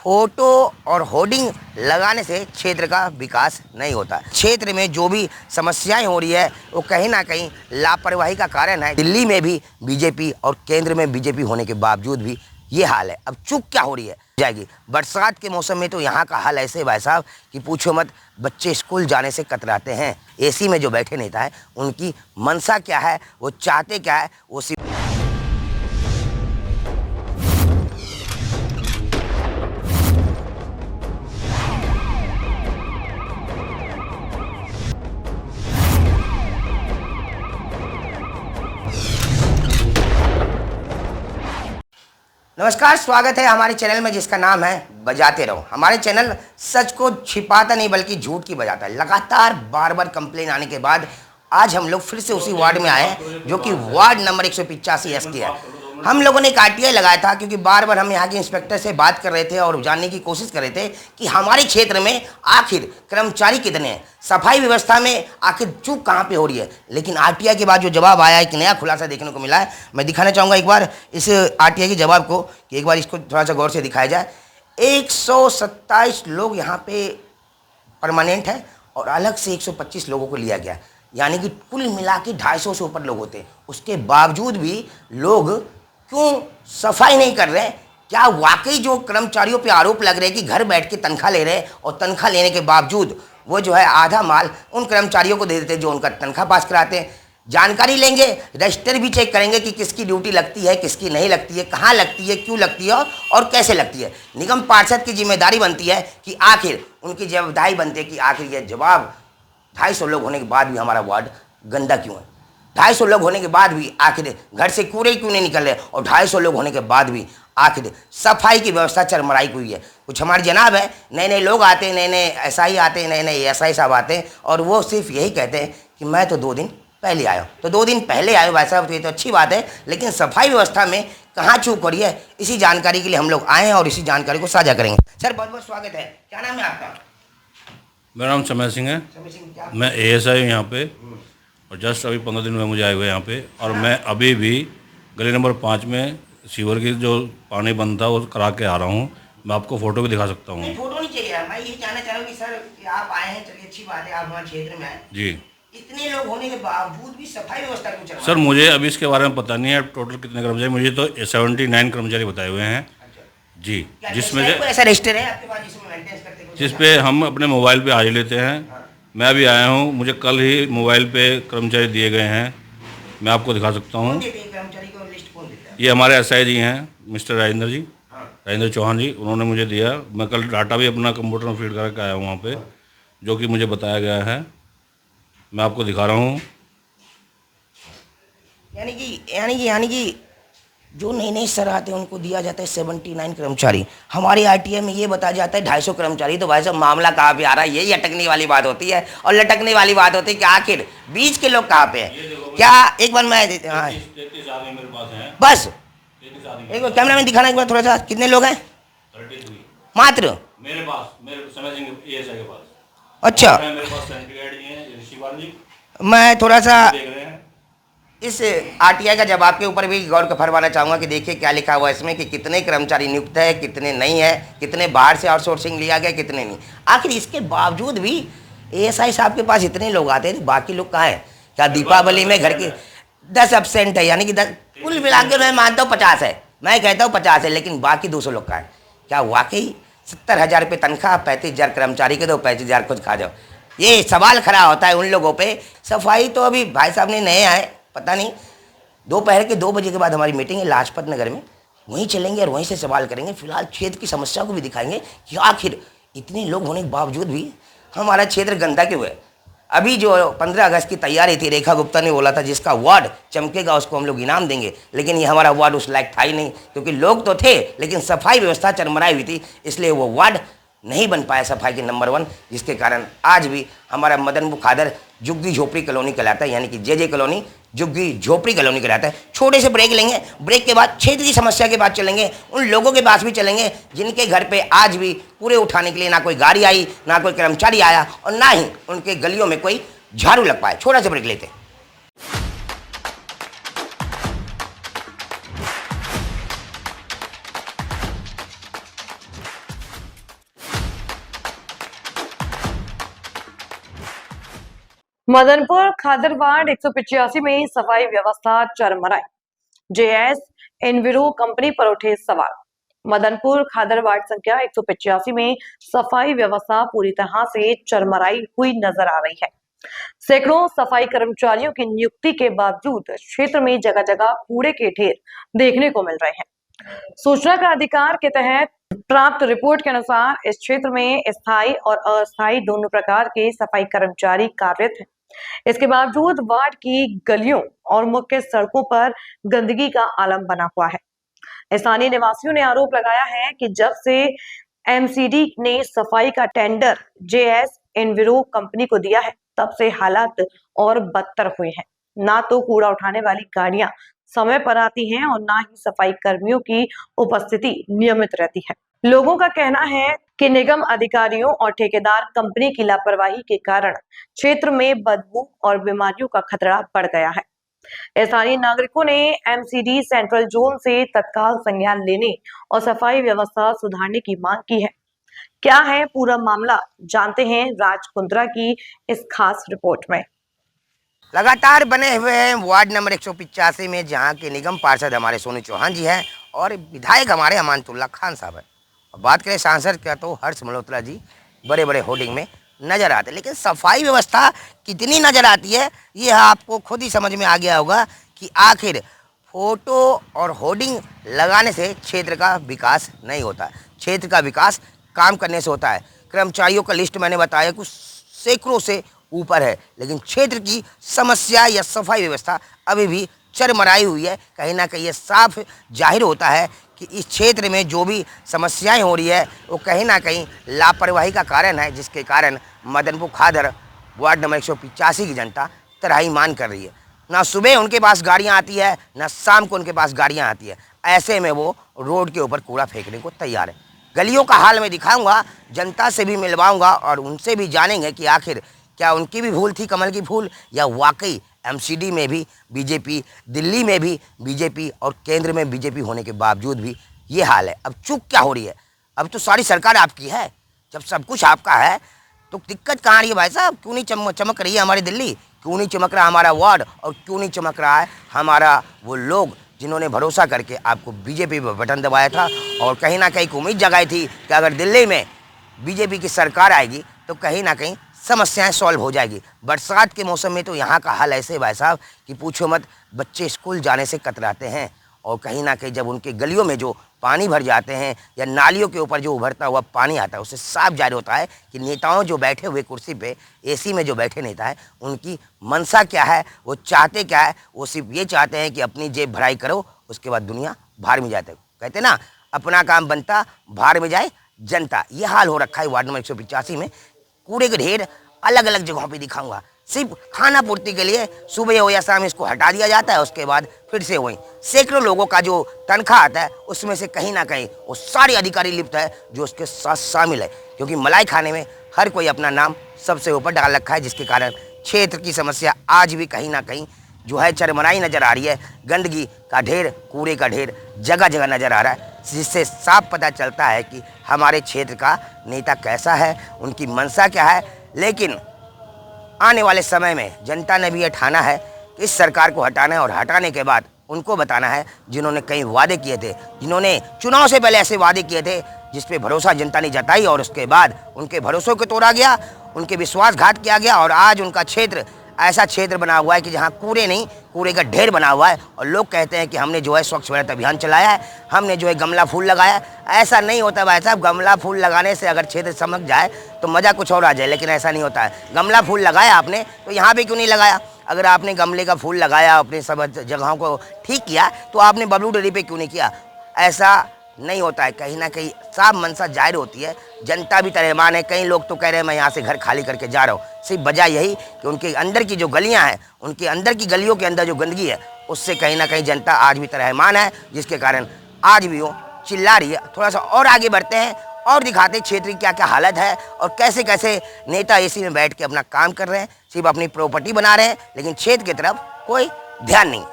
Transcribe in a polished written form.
Photo और hoarding लगाने से क्षेत्र का विकास नहीं होता। क्षेत्र में जो भी समस्याएं हो रही है वो कहीं ना कहीं लापरवाही का कारण है। दिल्ली में भी बीजेपी और केंद्र में बीजेपी होने के बावजूद भी ये हाल है। अब चूक क्या हो रही है जाएगी। बरसात के मौसम में तो यहाँ का हाल ऐसे भाई साहब कि पूछो मत, बच्चे स्कूल जाने से कतराते हैं। एसी में जो बैठे नेता है उनकी मनसा क्या है, वो चाहते क्या है, वो नमस्कार, स्वागत है हमारे चैनल में जिसका नाम है बजाते रहो। हमारे चैनल सच को छिपाता नहीं बल्कि झूठ की बजाता है। लगातार बार बार कंप्लेन आने के बाद आज हम लोग फिर से उसी वार्ड में आए हैं जो कि वार्ड नंबर 185 एस की है। हम लोगों ने एक आरटीआई लगाया था क्योंकि बार बार हम यहाँ के इंस्पेक्टर से बात कर रहे थे और जानने की कोशिश कर रहे थे कि हमारे क्षेत्र में आखिर कर्मचारी कितने हैं, सफाई व्यवस्था में आखिर चूक कहाँ पे हो रही है। लेकिन आरटीआई के बाद जो जवाब आया, एक नया खुलासा देखने को मिला है। मैं दिखाना चाहूँगा एक बार इस आरटीआई के जवाब को, कि एक बार इसको थोड़ा सा गौर से दिखाया जाए। 127 लोग यहाँ पे परमानेंट है और अलग से 125 लोगों को लिया गया, यानी कि कुल मिला के 250 से ऊपर लोग होते हैं। उसके बावजूद भी लोग क्यों सफाई नहीं कर रहे हैं? क्या वाकई जो कर्मचारियों पे आरोप लग रहे हैं कि घर बैठ के तनख्वाह ले रहे हैं और तनख्वाह लेने के बावजूद वो जो है आधा माल उन कर्मचारियों को दे देते हैं जो उनका तनख्वाह पास कराते हैं। जानकारी लेंगे, रजिस्टर भी चेक करेंगे कि किसकी ड्यूटी लगती है, किसकी नहीं लगती है, कहाँ लगती है, क्यों लगती है और कैसे लगती है। निगम पार्षद की जिम्मेदारी बनती है कि आखिर उनकी जवाबदारी बनती है कि आखिर यह जवाब 250 लोग होने के बाद भी हमारा वार्ड गंदा क्यों है। 250 लोग होने के बाद भी आखिर घर से कूड़े क्यों नहीं निकल रहे, और 250 लोग होने के बाद भी आखिर सफाई की व्यवस्था चरमराई हुई है। कुछ हमारे जनाब है, नए नए लोग आते हैं, नए नए एसआई आते हैं, नए नए एसआई साहब आते हैं और वो सिर्फ यही कहते हैं कि मैं तो 2 दिन पहले आया हूँ। तो 2 दिन पहले आए भाई साहब, तो ये तो अच्छी बात है, लेकिन सफाई व्यवस्था में कहाँ चूक हो रही है, इसी जानकारी के लिए हम लोग आए हैं और इसी जानकारी को साझा करेंगे। सर बहुत बहुत स्वागत है। क्या नाम है आपका? मेरा नाम समय सिंह है। मैं एएसआई हूँ यहाँ पे और जस्ट अभी 15 दिन में मुझे आए हुए यहाँ पे। और मैं अभी भी गली नंबर 5 में सीवर की जो पानी बंद था वो करा के आ रहा हूँ। मैं आपको फ़ोटो भी दिखा सकता हूँ। फोटो नहीं चाहिए, मैं ये जानना चाह रहा हूँ कि सर कि आप आए हैं, चलिए अच्छी बात है, आप हमारे क्षेत्र में आए जी। इतने लोग होने के बावजूद भी सफाई व्यवस्था क्यों चल रही है? सर मुझे अभी इसके बारे में पता नहीं है टोटल कितने कर्मचारी, मुझे तो 79 कर्मचारी बताए हुए हैं। अच्छा। जी। क्या जिसमें कोई ऐसा रजिस्टर है आपके पास जिसमें मेंटेनेंस करते हैं? जिस पे हम अपने मोबाइल पे हाजिर लेते हैं। मैं अभी आया हूँ, मुझे कल ही मोबाइल पे कर्मचारी दिए गए हैं, मैं आपको दिखा सकता हूँ। कर्मचारी को लिस्ट कौन देता है? ये हमारे एसआई जी हैं, मिस्टर राजेंद्र जी, राजेंद्र चौहान जी, उन्होंने मुझे दिया। मैं कल डाटा भी अपना कंप्यूटर में फीड करके आया हूँ वहाँ पे, जो कि मुझे बताया गया है। मैं आपको दिखा रहा हूँ। यानी कि जो नए नए सर आते हैं उनको दिया जाता है 79 कर्मचारी। हमारी आरटीआई में ये बताया जाता है 250 कर्मचारी। तो भाई साहब मामला कहाँ पे आ रहा है? यही अटकने वाली बात होती है और लटकने वाली बात होती है कि आखिर बीच के लोग कहाँ पे हैं। क्या एक बार मैं बस एक बार कैमरा में दिखाना, एक बार थोड़ा सा, कितने लोग हैं? 33 मात्र मेरे पास, मेरे समय सिंह एएसआई के पास। अच्छा, मेरे पास सेंट्री गाइड जी हैं, ऋषिवाल जी मैं थोड़ा सा देख रहे हैं। इस आरटीआई का जवाब के ऊपर भी गौर फरमाना चाहूँगा कि देखिए क्या लिखा हुआ है इसमें, कि कितने कर्मचारी नियुक्त है, कितने नहीं है, कितने बाहर से आउटसोर्सिंग लिया गया, कितने नहीं। आखिर इसके बावजूद भी एएसआई साहब के पास इतने लोग आते हैं, बाकी लोग कहाँ हैं? क्या दीपावली में घर के 10 एब्सेंट है, यानी कि 10 कुल मिला के मैं मानता हूँ 50 है, मैं कहता हूँ 50 है, लेकिन बाकी 200 लोग कहाँ हैं? क्या वाकई 70,000 रुपये तनख्वाह, 35,000 कर्मचारी के दो, 35,000 खुद खा जाओ? ये सवाल खड़ा होता है उन लोगों पे। सफाई तो अभी भाई साहब ने नए आए, पता नहीं, दोपहर के 2 बजे के बाद हमारी मीटिंग है लाजपत नगर में, वहीं चलेंगे और वहीं से सवाल करेंगे। फिलहाल क्षेत्र की समस्या को भी दिखाएंगे कि आखिर इतने लोग होने के बावजूद भी हमारा क्षेत्र गंदा क्यों है। अभी जो 15 अगस्त की तैयारी थी, रेखा गुप्ता ने बोला था जिसका वार्ड चमकेगा उसको हम लोग इनाम देंगे, लेकिन ये हमारा वार्ड उस लायक था ही नहीं, क्योंकि लोग तो थे लेकिन सफाई व्यवस्था चरमराई हुई थी, इसलिए वो वार्ड नहीं बन पाया सफाई के नंबर 1, जिसके कारण आज भी हमारा मदन बुखादर झुग्गी झोपड़ी कॉलोनी कहलाता है, यानी कि जे कॉलोनी झुग्गी झोपड़ी कॉलोनी कहलाता है। छोटे से ब्रेक लेंगे, ब्रेक के बाद क्षेत्र की समस्या के बाद चलेंगे, उन लोगों के पास भी चलेंगे जिनके घर पे आज भी पूरे उठाने के लिए ना कोई गाड़ी आई, ना कोई कर्मचारी आया और ना ही उनके गलियों में कोई झाड़ू लग पाए। छोटा सा ब्रेक लेते हैं। मदनपुर खादर वार्ड 185 में सफाई व्यवस्था चरमराई, जेएस एनविरो कंपनी पर उठे सवाल। मदनपुर खादर वार्ड संख्या 185 में सफाई व्यवस्था पूरी तरह से चरमराई हुई नजर आ रही है। सैकड़ों सफाई कर्मचारियों की नियुक्ति के बावजूद क्षेत्र में जगह जगह कूड़े के ढेर देखने को मिल रहे हैं। सूचना का अधिकार के तहत प्राप्त रिपोर्ट के अनुसार इस क्षेत्र में स्थायी और अस्थायी दोनों प्रकार के सफाई कर्मचारी कार्यरत हैं। इसके बावजूद वार्ड की गलियों और मुख्य सड़कों पर गंदगी का आलम बना हुआ है। स्थानीय निवासियों ने आरोप लगाया है कि जब से एमसीडी ने सफाई का टेंडर जेएस एनविरो कंपनी को दिया है, तब से हालात और बदतर हुए हैं। ना तो कूड़ा उठाने वाली गाड़ियां समय पर आती हैं और ना ही सफाई कर्मियों की उपस्थिति नियमित रहती है। लोगों का कहना है कि निगम अधिकारियों और ठेकेदार कंपनी की लापरवाही के कारण क्षेत्र में बदबू और बीमारियों का खतरा बढ़ गया है। स्थानीय नागरिकों ने एमसीडी सेंट्रल जोन से तत्काल संज्ञान लेने और सफाई व्यवस्था सुधारने की मांग की है। क्या है पूरा मामला, जानते हैं राज कुंद्रा की इस खास रिपोर्ट में। लगातार बने हुए हैं वार्ड नंबर 185 में, जहां के निगम पार्षद हमारे सोनू चौहान जी हैं और विधायक हमारे अमानतुल्लाह खान साहब हैं। और बात करें सांसद का तो हर्ष मल्होत्रा जी बड़े बड़े होर्डिंग में नजर आते हैं, लेकिन सफाई व्यवस्था कितनी नजर आती है ये आपको खुद ही समझ में आ गया होगा कि आखिर फोटो और होर्डिंग लगाने से क्षेत्र का विकास नहीं होता है। क्षेत्र का विकास काम करने से होता है। कर्मचारियों का लिस्ट मैंने बताया कुछ सैकड़ों से ऊपर है, लेकिन क्षेत्र की समस्या या सफाई व्यवस्था अभी भी चरमराई हुई है। कहीं ना कहीं ये साफ जाहिर होता है कि इस क्षेत्र में जो भी समस्याएं हो रही है वो कहीं ना कहीं लापरवाही का कारण है, जिसके कारण मदनपुर खादर वार्ड नंबर 185 की जनता त्राहिमाम कर रही है। ना सुबह उनके पास गाड़ियां आती है, ना शाम को उनके पास गाड़ियां आती है। ऐसे में वो रोड के ऊपर कूड़ा फेंकने को तैयार है। गलियों का हाल मैं दिखाऊंगा, जनता से भी मिलवाऊंगा और उनसे भी जानेंगे कि आखिर क्या उनकी भी भूल थी कमल की फूल, या वाकई एमसीडी में भी बीजेपी, दिल्ली में भी बीजेपी और केंद्र में बीजेपी होने के बावजूद भी ये हाल है। अब चूक क्या हो रही है? अब तो सारी सरकार आपकी है। जब सब कुछ आपका है तो दिक्कत कहाँ रही है भाई साहब? क्यों नहीं चमक रही है हमारी दिल्ली? क्यों नहीं चमक रहा हमारा वार्ड? और क्यों नहीं चमक रहा है हमारा वो लोग जिन्होंने भरोसा करके आपको बीजेपी पर बटन दबाया था और कहीं ना कहीं उम्मीद जगाई थी कि अगर दिल्ली में बीजेपी की सरकार आएगी तो कहीं ना कहीं समस्याएं सॉल्व हो जाएगी। बरसात के मौसम में तो यहाँ का हाल ऐसे भाई साहब कि पूछो मत, बच्चे स्कूल जाने से कतराते हैं। और कहीं ना कहीं जब उनके गलियों में जो पानी भर जाते हैं या नालियों के ऊपर जो उभरता हुआ पानी आता है, उससे साफ जाहिर होता है कि नेताओं जो बैठे हुए कुर्सी पे एसी में जो बैठे नेता है, उनकी मनसा क्या है, वो चाहते क्या है। वो सिर्फ ये चाहते हैं कि अपनी जेब भराई करो, उसके बाद दुनिया भाड़ में जाते। कहते ना, अपना काम बनता भाड़ में जाए जनता। ये हाल हो रखा है वार्ड नंबर 185 में। कूड़े के ढेर अलग अलग जगहों पे दिखाऊंगा। सिर्फ खाना पूर्ति के लिए सुबह हो या शाम इसको हटा दिया जाता है, उसके बाद फिर से वही सैकड़ों लोगों का जो तनख्वाह आता है उसमें से कहीं ना कहीं वो सारे अधिकारी लिप्त है जो उसके साथ शामिल है। क्योंकि मलाई खाने में हर कोई अपना नाम सबसे ऊपर डाल रखा है, जिसके कारण क्षेत्र की समस्या आज भी कहीं ना कहीं जो है चरमराई नजर आ रही है। गंदगी का ढेर, कूड़े का ढेर जगह जगह नजर आ रहा है, जिससे साफ पता चलता है कि हमारे क्षेत्र का नेता कैसा है, उनकी मनसा क्या है। लेकिन आने वाले समय में जनता ने भी ये ठाना है कि इस सरकार को हटाना है और हटाने के बाद उनको बताना है जिन्होंने कई वादे किए थे, जिन्होंने चुनाव से पहले ऐसे वादे किए थे जिस पे भरोसा जनता ने जताई और उसके बाद उनके भरोसों को तोड़ा गया, उनके विश्वासघात किया गया। और आज उनका क्षेत्र ऐसा क्षेत्र बना हुआ है कि जहाँ कूड़े नहीं, कूड़े का ढेर बना हुआ है। और लोग कहते हैं कि हमने जो है स्वच्छ भारत अभियान चलाया है, हमने जो है गमला फूल लगाया है। ऐसा नहीं होता भाई साहब। गमला फूल लगाने से अगर क्षेत्र चमक जाए तो मज़ा कुछ और आ जाए, लेकिन ऐसा नहीं होता है। गमला फूल लगाया आपने तो यहाँ पे क्यों नहीं लगाया? अगर आपने गमले का फूल लगाया, अपने सब जगहों को ठीक किया, तो आपने बबलू डेरी पे क्यों नहीं किया? ऐसा नहीं होता है। कहीं ना कहीं साफ मनसा जाहिर होती है। जनता भी तरहेमान है। कई लोग तो कह रहे हैं मैं यहाँ से घर खाली करके जा रहा हूँ। सिर्फ वजह यही कि उनके अंदर की जो गलियाँ हैं, उनके अंदर की गलियों के अंदर जो गंदगी है, उससे कहीं ना कहीं जनता आज भी तरहेमान है, जिसके कारण आज भी वो चिल्ला रही है। थोड़ा सा और आगे बढ़ते हैं और दिखाते हैं क्षेत्र की क्या क्या हालत है और कैसे कैसे नेता एसी में बैठ के अपना काम कर रहे हैं, सिर्फ अपनी प्रॉपर्टी बना रहे हैं, लेकिन क्षेत्र की तरफ कोई ध्यान नहीं।